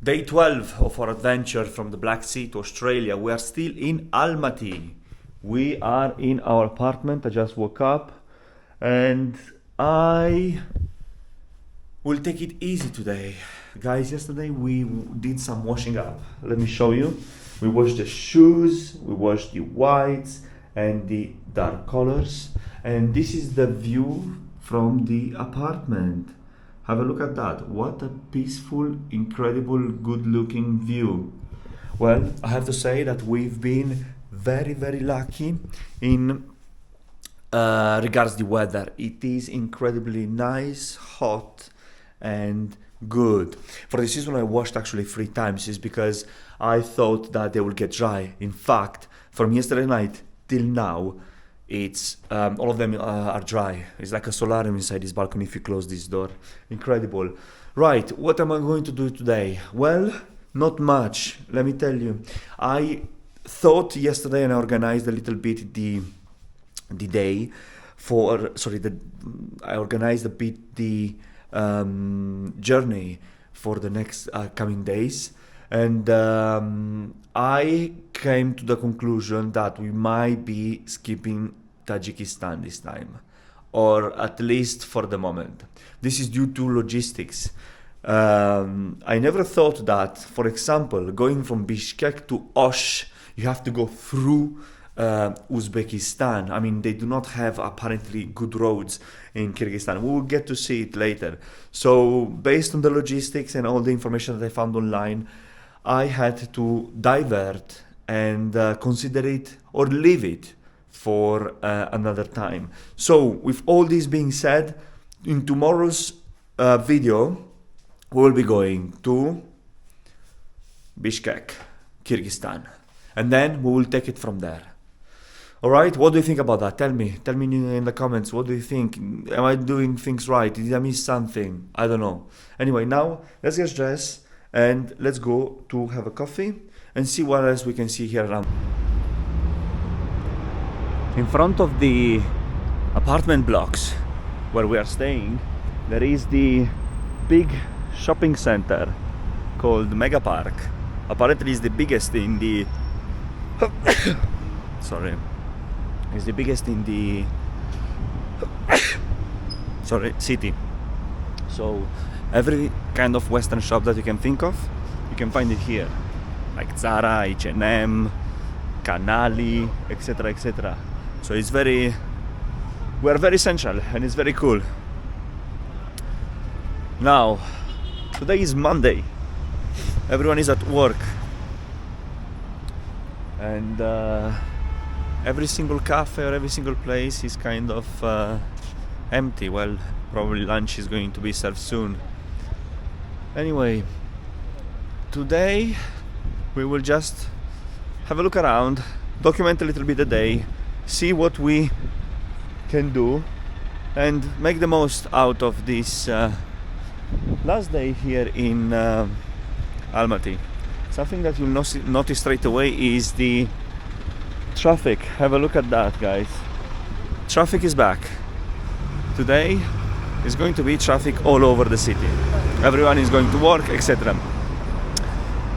Day 12 of our adventure from the Black Sea to Australia. We are still in Almaty. We are in our apartment. I just woke up and I will take it easy today. Guys, yesterday we did some washing up. Let me show you. We washed the shoes, we washed the whites and the dark colors. And this is the view from the apartment. Have a look at that. What a peaceful, incredible, good-looking view. Well, I have to say that we've been very, very lucky in regards the weather. It is incredibly nice, hot, and good. For this season, I washed actually 3 times. Is because I thought that they would get dry. In fact, from yesterday night till now, it's all of them are dry. It's like a solarium inside this balcony if you close this door. Incredible. Right, what am I going to do today? Well, not much, let me tell you. I thought yesterday and I organized a little bit the day for, I organized a bit the journey for the next coming days. And I came to the conclusion that we might be skipping Tajikistan this time, or at least for the moment. This is due to logistics. I never thought that, for example, going from Bishkek to Osh, you have to go through Uzbekistan. I mean, they do not have apparently good roads in Kyrgyzstan. We will get to see it later. So based on the logistics and all the information that I found online, I had to divert and consider it or leave it for another time. So with all this being said, in tomorrow's video, we will be going to Bishkek, Kyrgyzstan, and then we will take it from there. All right, what do you think about that? Tell me in the comments. What do you think? Am I doing things right? Did I miss something? I don't know. Anyway, now let's get dressed and let's go to have a coffee and see what else we can see here around. In front of the apartment blocks where we are staying, there is the big shopping center called Mega Park. Apparently it's the biggest in the it's the biggest in the city. So every kind of Western shop that you can think of, you can find it here, like Zara, H&M, Canali, etc., etc. So it's we're very central and it's very cool. Now, today is Monday. Everyone is at work, and every single cafe or every single place is kind of empty. Well, probably lunch is going to be served soon. Anyway, today we will just have a look around, document a little bit the day, see what we can do, and make the most out of this last day here in Almaty. Something that you'll notice straight away is the traffic. Have a look at that, guys. Traffic is back. Today is going to be traffic all over the city. Everyone is going to work, etc.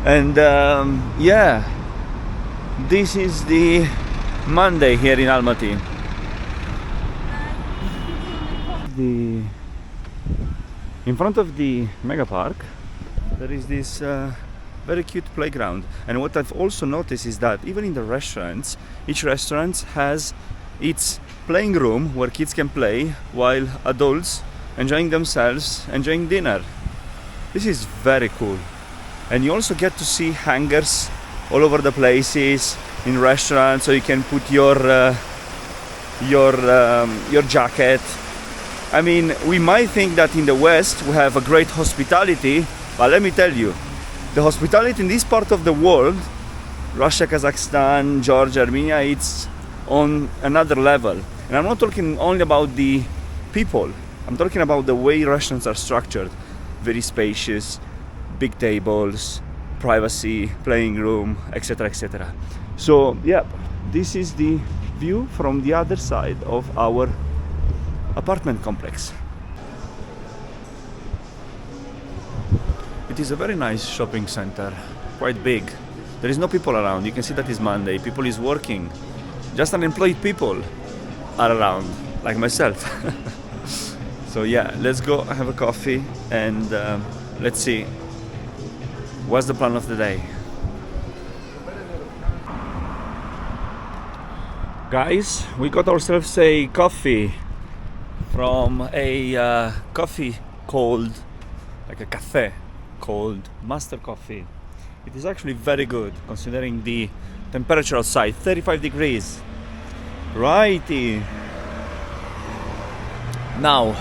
And yeah, this is the Monday here in Almaty. In front of the Mega Park, there is this very cute playground. And what I've also noticed is that even in the restaurants, each restaurant has its playing room where kids can play while adults enjoying themselves, enjoying dinner. This is very cool. And you also get to see hangers all over the places in restaurants, so you can put your jacket. I mean, we might think that in the West we have a great hospitality, but let me tell you, the hospitality in this part of the world, Russia, Kazakhstan, Georgia, Armenia, it's on another level. And I'm not talking only about the people, I'm talking about the way restaurants are structured. Very spacious, big tables, privacy, playing room, etc., etc. So yeah, this is the view from the other side of our apartment complex. It is a very nice shopping center, quite big. There is no people around. You can see that it's Monday. People is working. Just unemployed people are around, like myself. So yeah, let's go have a coffee and let's see what's the plan of the day. Guys, we got ourselves a coffee from a coffee called, like a cafe called Master Coffee. It is actually very good considering the temperature outside, 35 degrees. Righty. Now,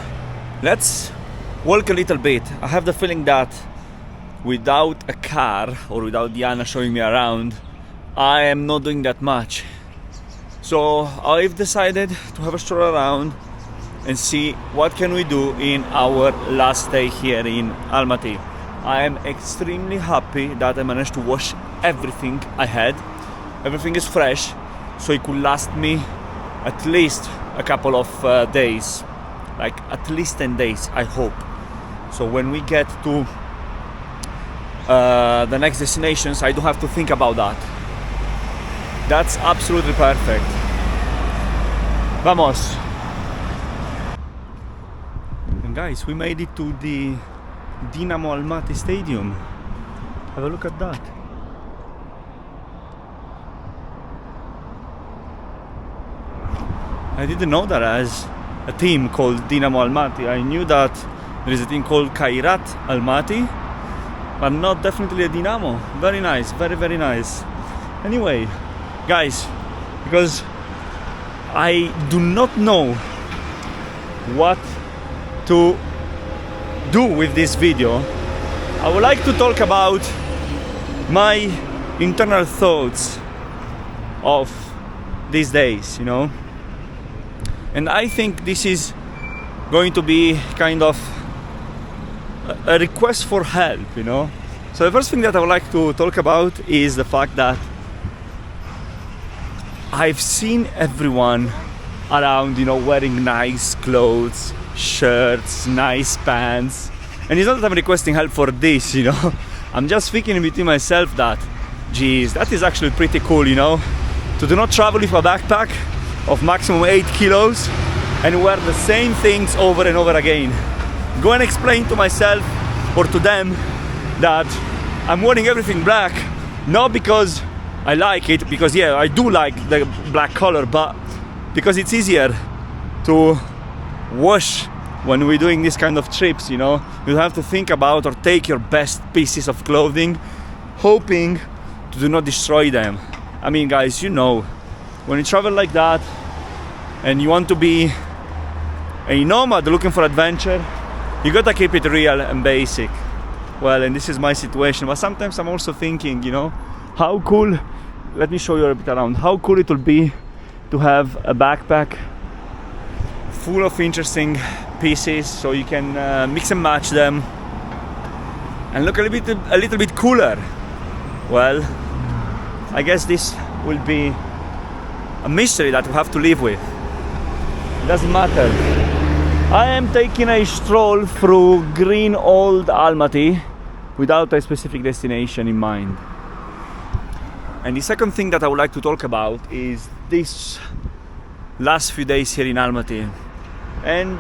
let's walk a little bit. I have the feeling that without a car or without Diana showing me around, I am not doing that much. So I've decided to have a stroll around and see what can we do in our last day here in Almaty. I am extremely happy that I managed to wash everything I had. Everything is fresh, so it could last me at least a couple of days, like at least 10 days, I hope. So when we get to the next destinations, I don't have to think about that. That's absolutely perfect. Vamos! And guys, we made it to the Dinamo Almaty Stadium. Have a look at that. I didn't know that as a team called Dinamo Almaty. I knew that there is a team called Kairat Almaty, but not definitely a Dinamo. Very nice, very nice. Anyway, guys, because I do not know what to do with this video, I would like to talk about my internal thoughts of these days, you know. And I think this is going to be kind of a request for help, you know. So the first thing that I would like to talk about is the fact that I've seen everyone around, you know, wearing nice clothes, shirts, nice pants. And it's not that I'm requesting help for this, you know. I'm just thinking between myself that, geez, that is actually pretty cool, you know. To do not travel with a backpack of maximum 8 kilos and wear the same things over and over again. Go and explain to myself or to them that I'm wearing everything black, not because I like it, because yeah, I do like the black color, but because it's easier to wash when we're doing this kind of trips, you know. You have to think about or take your best pieces of clothing, hoping to do not destroy them. I mean, guys, you know, when you travel like that and you want to be a nomad looking for adventure, you gotta keep it real and basic. Well, and this is my situation, but sometimes I'm also thinking, you know, how cool, let me show you a bit around, how cool it will be to have a backpack full of interesting pieces so you can mix and match them and look a little bit cooler. Well, I guess this will be a mystery that we have to live with. It doesn't matter. I am taking a stroll through green old Almaty without a specific destination in mind. And the second thing that I would like to talk about is this last few days here in Almaty. And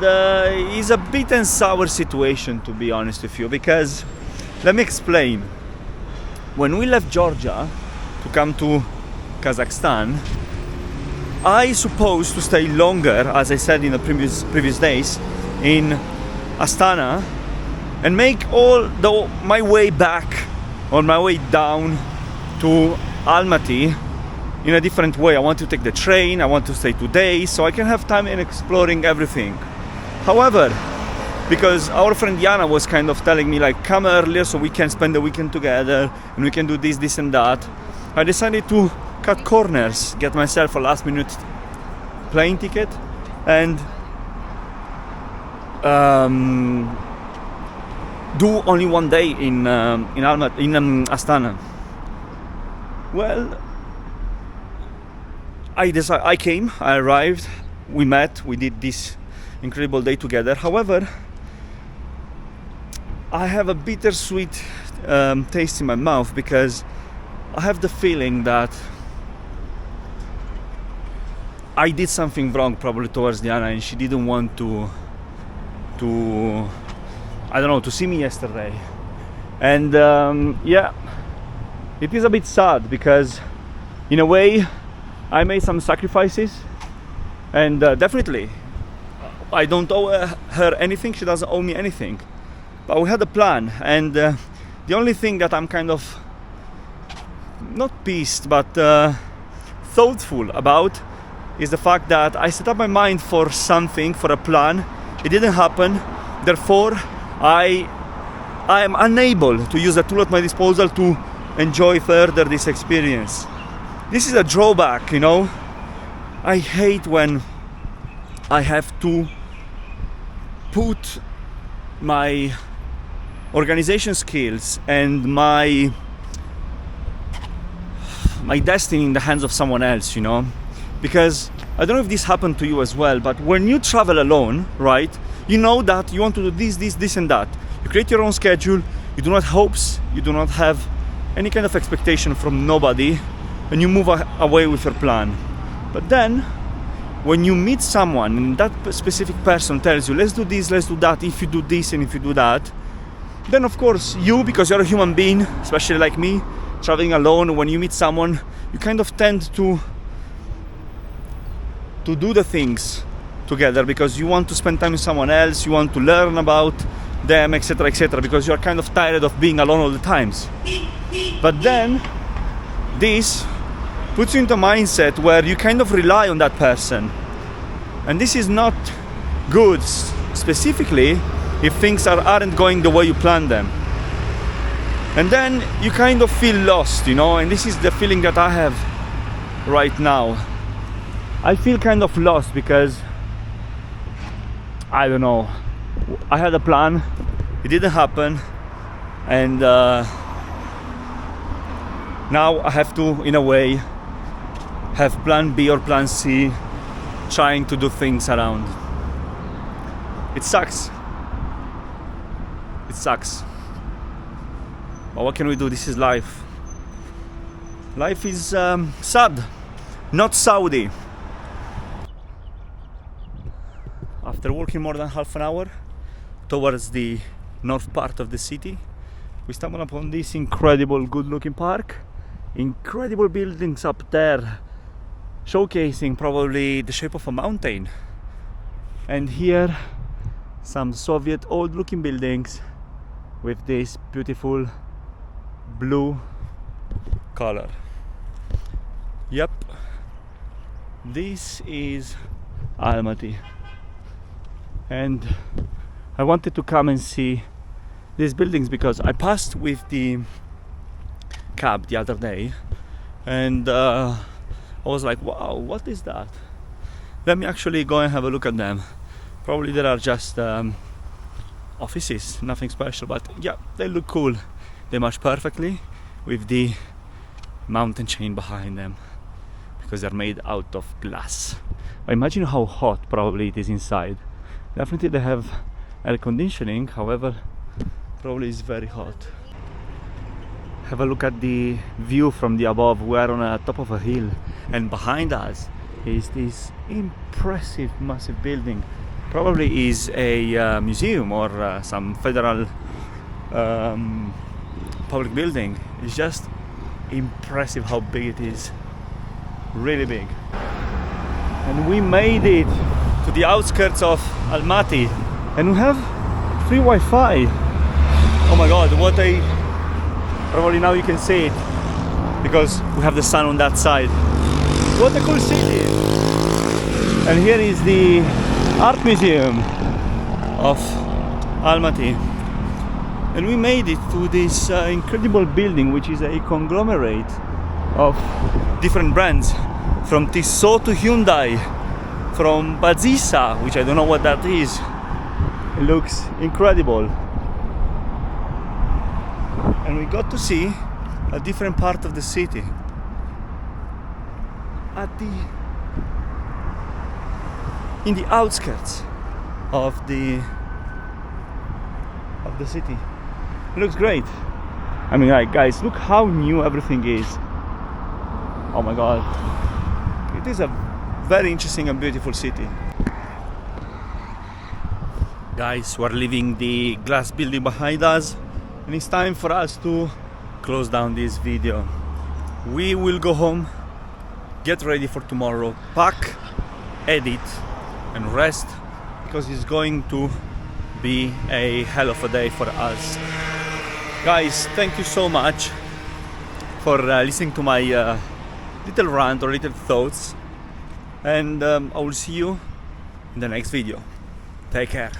it's a bit and sour situation, to be honest with you, because let me explain. When we left Georgia to come to Kazakhstan, I supposed to stay longer, as I said in the previous days, in Astana and make my way back or my way down to Almaty in a different way. I want to take the train, I want to stay 2 days so I can have time in exploring everything. However, because our friend Yana was kind of telling me like, come earlier so we can spend the weekend together and we can do this and that, I decided to cut corners, get myself a last minute plane ticket and do only 1 day in Astana. Well, I arrived, we met, we did this incredible day together. However, I have a bittersweet taste in my mouth, because I have the feeling that I did something wrong probably towards Diana, and she didn't want to I don't know, to see me yesterday. And yeah, it is a bit sad, because in a way I made some sacrifices, and definitely I don't owe her anything, she doesn't owe me anything, but we had a plan. And the only thing that I'm kind of not pissed but thoughtful about is the fact that I set up my mind for something, for a plan. It didn't happen, therefore I am unable to use a tool at my disposal to enjoy further this experience. This is a drawback, you know. I hate when I have to put my organization skills and my destiny in the hands of someone else, you know. Because I don't know if this happened to you as well, but when you travel alone, right, you know that you want to do this and that. You create your own schedule, you do not have hopes, you do not have any kind of expectation from nobody, and you move away with your plan. But then when you meet someone and that specific person tells you, let's do this, let's do that, if you do this and if you do that, then of course you, because you're a human being, especially like me, traveling alone, when you meet someone, you kind of tend to do the things together, because you want to spend time with someone else, you want to learn about them, etc., because you're kind of tired of being alone all the times. But then this puts you into a mindset where you kind of rely on that person, and this is not good, specifically if things aren't going the way you planned them. And then you kind of feel lost, you know, and this is the feeling that I have right now. I feel kind of lost because, I don't know, I had a plan, it didn't happen, and now I have to, in a way, have plan B or plan C, trying to do things around. It sucks. It sucks. But what can we do? This is life. Life is sad, not Saudi. After walking more than half an hour towards the north part of the city, we stumbled upon this incredible, good-looking park. Incredible buildings up there, showcasing probably the shape of a mountain. And here, some Soviet old-looking buildings with this beautiful blue color. Yep, this is Almaty. And I wanted to come and see these buildings because I passed with the cab the other day, and I was like, wow, what is that? Let me actually go and have a look at them. Probably there are just offices, nothing special, but yeah, they look cool. They match perfectly with the mountain chain behind them because they're made out of glass. Imagine how hot probably it is inside. Definitely they have air conditioning, however, probably it's very hot. Have a look at the view from the above. We're on the top of a hill, and behind us is this impressive, massive building. Probably is a museum or some federal public building. It's just impressive how big it is. Really big. And we made it to the outskirts of Almaty, and we have free Wi-Fi. Oh my god, what a... Probably now you can see it because we have the sun on that side. What a cool city. And here is the art museum of Almaty, and we made it to this incredible building, which is a conglomerate of different brands, from Tissot to Hyundai, from Bazisa, which I don't know what that is. It looks incredible. And we got to see a different part of the city. In the outskirts of the city. It looks great. I mean, like, guys, look how new everything is. Oh my god. It is a very interesting and beautiful city. Guys, we're leaving the glass building behind us, and it's time for us to close down this video. We will go home, get ready for tomorrow, pack, edit, and rest, because it's going to be a hell of a day for us. Guys, thank you so much for listening to my little rant or little thoughts, and I will see you in the next video. Take care.